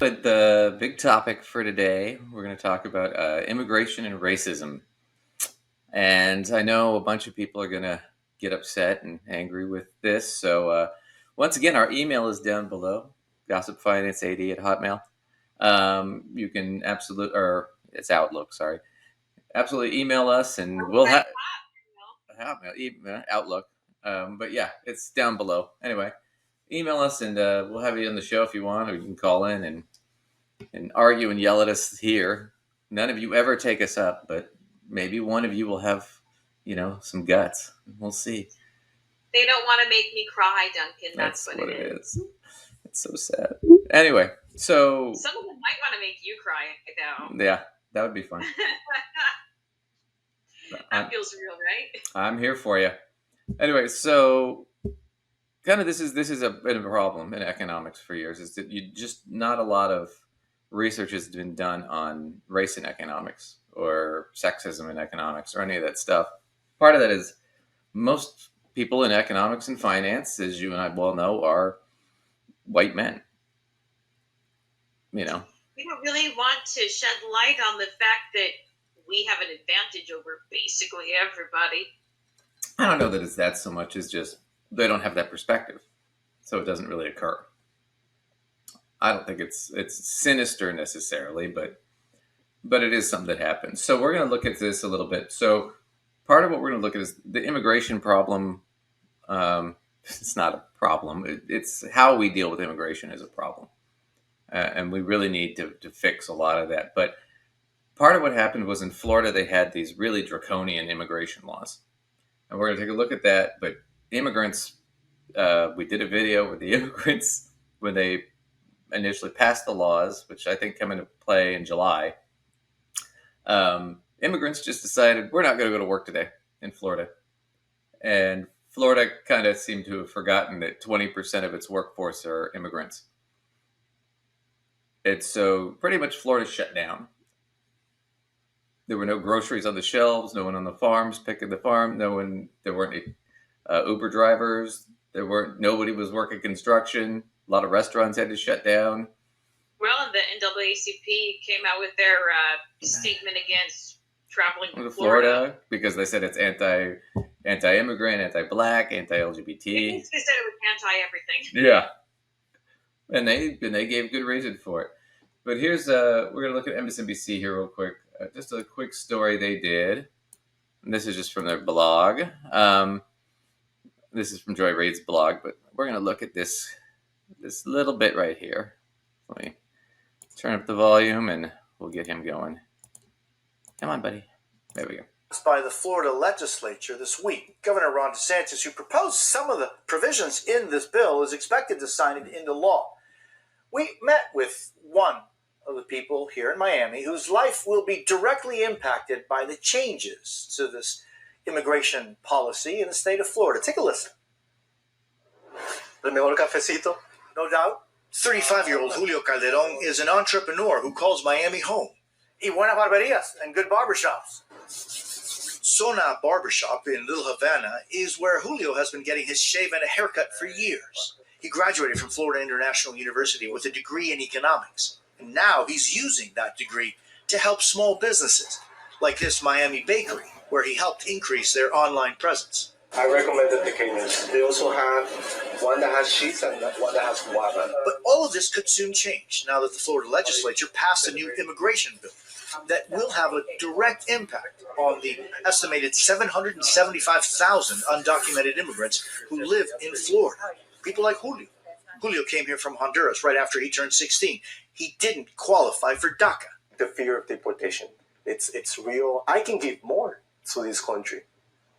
But the big topic for today, we're going to talk about immigration and racism. And I know a bunch of people are going to get upset and angry with this. So once again, our email is down below, gossipfinance80@hotmail. You can or it's Outlook, sorry. Absolutely email us and we'll have Outlook. But yeah, it's down below. Anyway, email us and we'll have you on the show if you want, or you can call in and argue and yell at us here. None of you ever take us up, but maybe one of you will have, some guts. We'll see. They don't want to make me cry, Duncan. That's what it is. It's so sad. Anyway, so some of them might want to make you cry, though. Yeah, that would be fun. That feels real, right? I'm here for you. Anyway, so kind of this is been a problem in economics for years. Is that you just not a lot of research has been done on race in economics or sexism in economics or any of that stuff. Part of that is most people in economics and finance, as you and I well know, are white men. We don't really want to shed light on the fact that we have an advantage over basically everybody. I don't know that it's that so much as just they don't have that perspective, so it doesn't really occur. I don't think it's sinister necessarily, but it is something that happens. So we're going to look at this a little bit. So part of what we're going to look at is the immigration problem. It's not a problem. It's how we deal with immigration is a problem. And we really need to fix a lot of that. But part of what happened was in Florida, they had these really draconian immigration laws. And we're going to take a look at that. But immigrants, we did a video with the immigrants when they initially passed the laws, which I think come into play in July. Immigrants just decided we're not going to go to work today in Florida. And Florida kind of seemed to have forgotten that 20% of its workforce are immigrants. And so pretty much Florida shut down. There were no groceries on the shelves, no one on the farms picking the farm, there weren't any Uber drivers, nobody was working construction, a lot of restaurants had to shut down. Well, and the NAACP came out with their statement against traveling to Florida because they said it's anti-immigrant, anti-black, anti-LGBT. They said it was anti-everything. Yeah, and they gave good reason for it. But here's we're going to look at MSNBC here real quick. Just a quick story they did. And this is just from their blog. This is from Joy Reid's blog, but we're going to look at this little bit right here. Let me turn up the volume and we'll get him going. Come on, buddy. There we go. By the Florida legislature this week. Governor Ron DeSantis, who proposed some of the provisions in this bill, is expected to sign it into law. We met with one of the people here in Miami whose life will be directly impacted by the changes to this immigration policy in the state of Florida. Take a listen. El mejor cafecito? No doubt. 35-year-old Julio Calderon is an entrepreneur who calls Miami home. Y buenas barberías and good barbershops. Sona Barbershop in Little Havana is where Julio has been getting his shave and a haircut for years. He graduated from Florida International University with a degree in economics. And now he's using that degree to help small businesses, like this Miami bakery, where he helped increase their online presence. I recommend the pequeños. They also have one that has cheese and one that has guava. But all of this could soon change now that the Florida legislature passed a new immigration bill that will have a direct impact on the estimated 775,000 undocumented immigrants who live in Florida. People like Julio. Julio came here from Honduras right after he turned 16. He didn't qualify for DACA. The fear of deportation, it's real. I can give more to this country,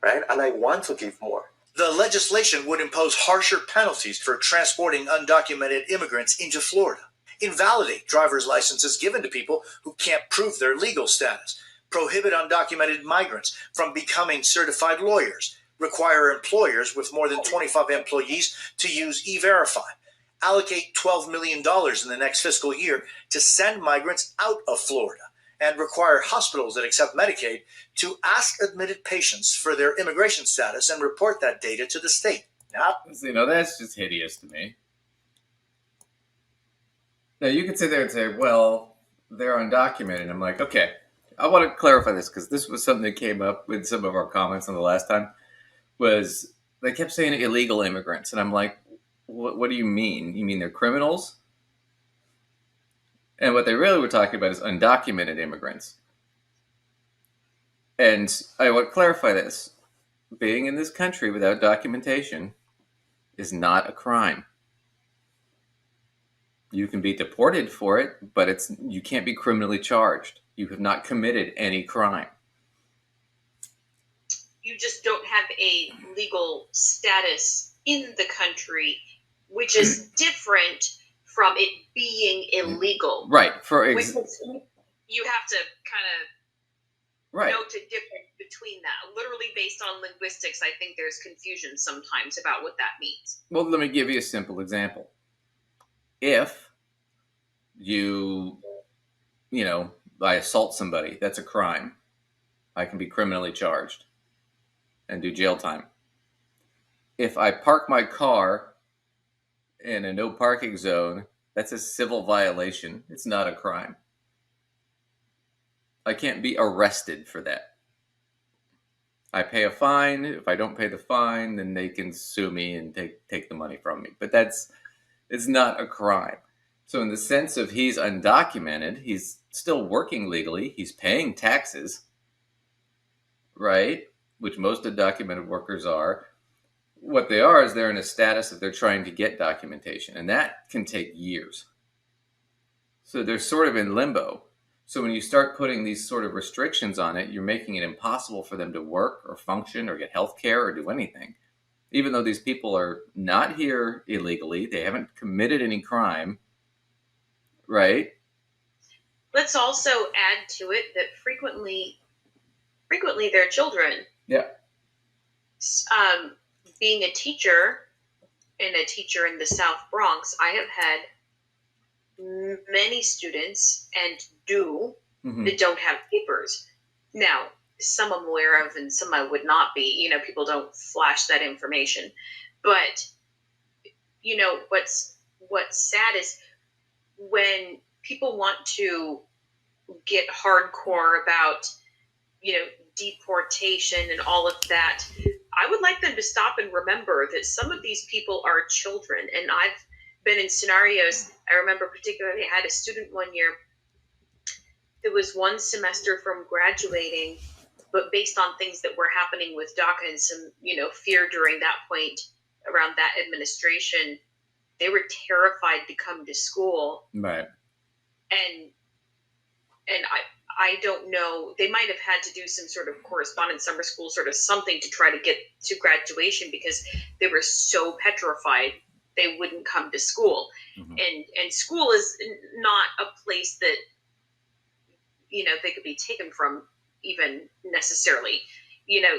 right? And I want to give more. The legislation would impose harsher penalties for transporting undocumented immigrants into Florida, invalidate driver's licenses given to people who can't prove their legal status, prohibit undocumented migrants from becoming certified lawyers, require employers with more than 25 employees to use E-Verify, allocate $12 million in the next fiscal year to send migrants out of Florida, and require hospitals that accept Medicaid to ask admitted patients for their immigration status and report that data to the state. Now, that's just hideous to me. Now you could sit there and say, well, they're undocumented. I'm like, okay, I want to clarify this because this was something that came up with some of our comments on the last time. Was they kept saying illegal immigrants, and I'm like, what do you mean? You mean they're criminals? And what they really were talking about is undocumented immigrants. And I want to clarify this: being in this country without documentation is not a crime. You can be deported for it, but you can't be criminally charged. You have not committed any crime. You just don't have a legal status in the country, which is different from it being illegal. Right. You have to kind of right. note the difference between that. Literally based on linguistics, I think there's confusion sometimes about what that means. Well, let me give you a simple example. If I assault somebody, that's a crime. I can be criminally charged and do jail time. If I park my car in a no parking zone, that's a civil violation. It's not a crime. I can't be arrested for that. I pay a fine. If I don't pay the fine, then they can sue me and take the money from me. But it's not a crime. So in the sense of he's undocumented, he's still working legally. He's paying taxes, right? Which most undocumented workers are. What they are is they're in a status that they're trying to get documentation, and that can take years. So they're sort of in limbo. So when you start putting these sort of restrictions on it, you're making it impossible for them to work or function or get health care or do anything. Even though these people are not here illegally, they haven't committed any crime, right? Let's also add to it that frequently they're children. Yeah. Being a teacher in the South Bronx, I have had many students and that don't have papers. Now, some I'm aware of and some I would not be. People don't flash that information. But, what's sad is when people want to get hardcore about, deportation and all of that, I would like them to stop and remember that some of these people are children. And I've been in scenarios. I remember particularly I had a student one year that was one semester from graduating, but based on things that were happening with DACA and some, fear during that point around that administration, they were terrified to come to school. Right. And I don't know, they might have had to do some sort of correspondence summer school, sort of something to try to get to graduation because they were so petrified they wouldn't come to school. Mm-hmm. And school is not a place that, they could be taken from even necessarily.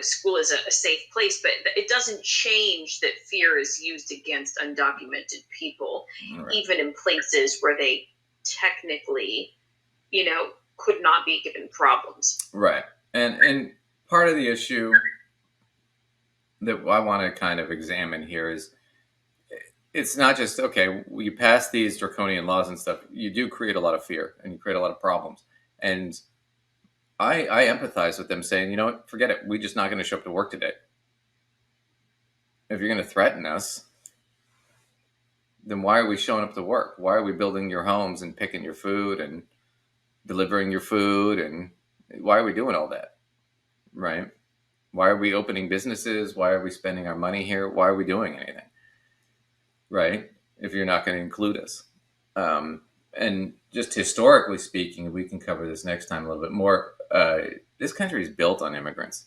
School is a safe place, but it doesn't change that fear is used against undocumented people, right, even in places where they technically, could not be given problems. Right. And part of the issue that I want to kind of examine here is it's not just, okay, you pass these draconian laws and stuff, you do create a lot of fear and you create a lot of problems. And I empathize with them saying, you know what, forget it. We're just not going to show up to work today. If you're going to threaten us, then why are we showing up to work? Why are we building your homes and picking your food and delivering your food? And why are we doing all that? Right? Why are we opening businesses? Why are we spending our money here? Why are we doing anything? Right? If you're not going to include us. And just historically speaking, we can cover this next time a little bit more. This country is built on immigrants.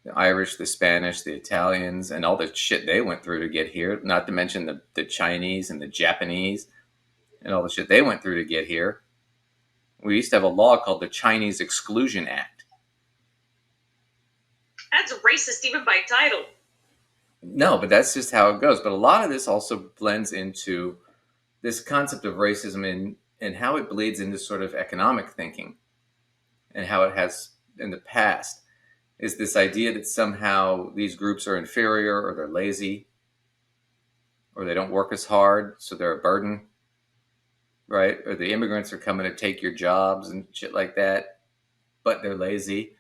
The Irish, the Spanish, the Italians, and all the shit they went through to get here. Not to mention the Chinese and the Japanese and all the shit they went through to get here. We used to have a law called the Chinese Exclusion Act. That's racist even by title. No, but that's just how it goes. But a lot of this also blends into this concept of racism and how it bleeds into sort of economic thinking and how it has in the past is this idea that somehow these groups are inferior or they're lazy or they don't work as hard, so they're a burden. right? Or the immigrants are coming to take your jobs and shit like that, but they're lazy.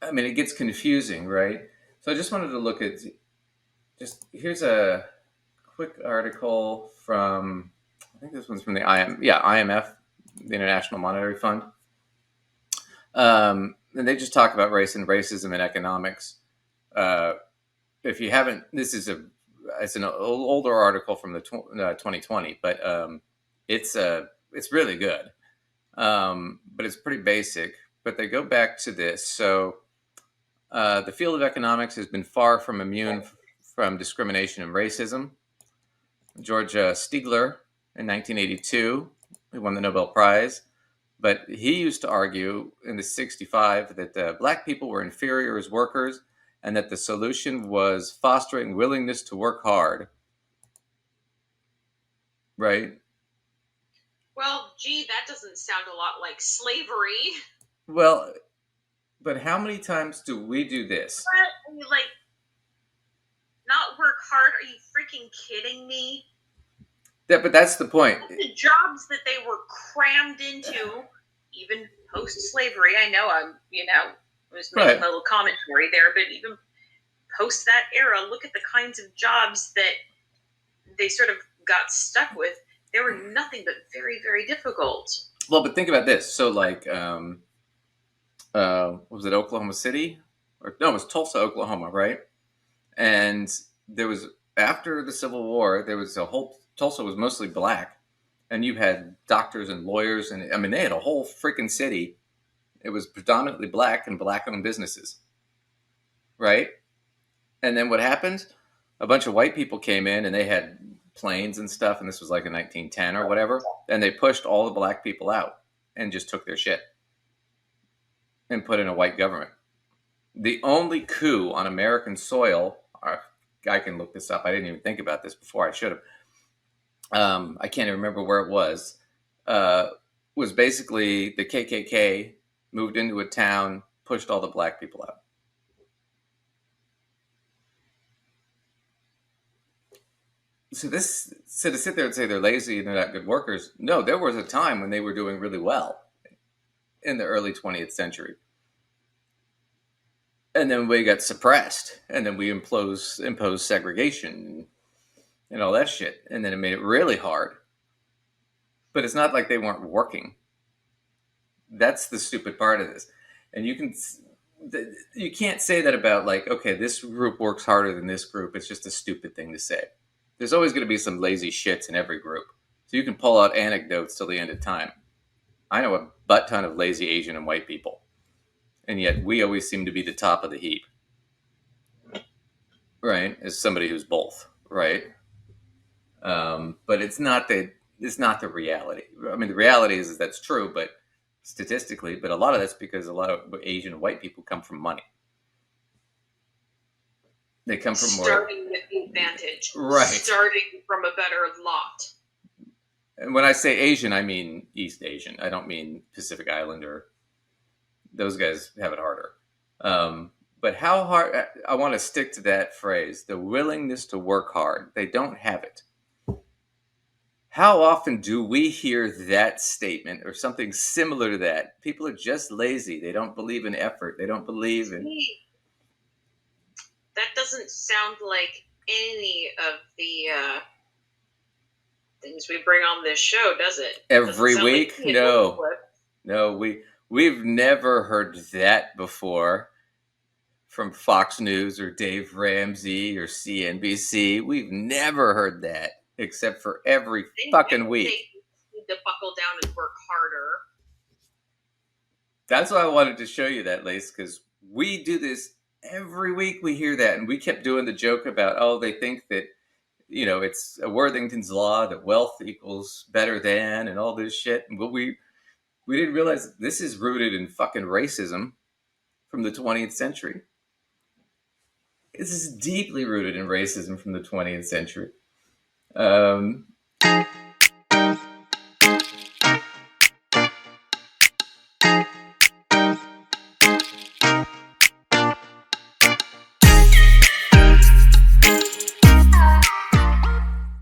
I mean, it gets confusing, right? So I just wanted to look at here's a quick article from, I think this one's from the IMF, the International Monetary Fund. And they just talk about race and racism and economics. If you haven't, it's an older article from the 2020, but it's really good. But it's pretty basic. But they go back to this. So the field of economics has been far from immune from discrimination and racism. George Stigler in 1982, he won the Nobel Prize. But he used to argue in the 65 that black people were inferior as workers and that the solution was fostering willingness to work hard. Right? Well, gee, that doesn't sound a lot like slavery. Well, but how many times do we do this? What? Like, not work hard? Are you freaking kidding me? Yeah, but that's the point. The jobs that they were crammed into, even post-slavery, I know I'm just making a little commentary there, but even post that era, look at the kinds of jobs that they sort of got stuck with. They were nothing but very, very difficult. Well, but think about this. So, like, was it Oklahoma City? No, it was Tulsa, Oklahoma, right? And there was, after the Civil War, there was Tulsa was mostly black. And you had doctors and lawyers, and I mean, they had a whole freaking city. It was predominantly black and black-owned businesses, right? And then what happened? A bunch of white people came in, and they had planes and stuff, and this was like in 1910 or whatever, and they pushed all the black people out and just took their shit and put in a white government. The only coup on American soil, I can look this up. I didn't even think about this before. I should have. I can't even remember where it was basically the KKK moved into a town, pushed all the black people out. So to sit there and say they're lazy and they're not good workers, no, there was a time when they were doing really well in the early 20th century. And then we got suppressed, and then we imposed segregation and all that shit. And then it made it really hard. But it's not like they weren't working. That's the stupid part of this. And you can't say that about, like, okay, this group works harder than this group. It's just a stupid thing to say. There's always going to be some lazy shits in every group. So you can pull out anecdotes till the end of time. I know a butt ton of lazy Asian and white people. And yet we always seem to be the top of the heap. Right? As somebody who's both. Right? But it's not the reality. I mean, the reality is that's true, but statistically, but a lot of that's because a lot of Asian and white people come from money. They come from starting with the advantage, right? Starting from a better lot. And when I say Asian, I mean East Asian. I don't mean Pacific Islander. Those guys have it harder. But how hard? I want to stick to that phrase: the willingness to work hard. They don't have it. How often do we hear that statement or something similar to that? People are just lazy. They don't believe in effort. They don't believe in. That doesn't sound like any of the things we bring on this show, does it? Every week? Like no. We've never heard that before from Fox News or Dave Ramsey or CNBC. We've never heard that, except for every fucking week. They need to buckle down and work harder. That's why I wanted to show you that, Lace, because we do this every week. We hear that, and we kept doing the joke about, they think that, it's a Worthington's law that wealth equals better than and all this shit. But we didn't realize this is rooted in fucking racism from the 20th century. This is deeply rooted in racism from the 20th century.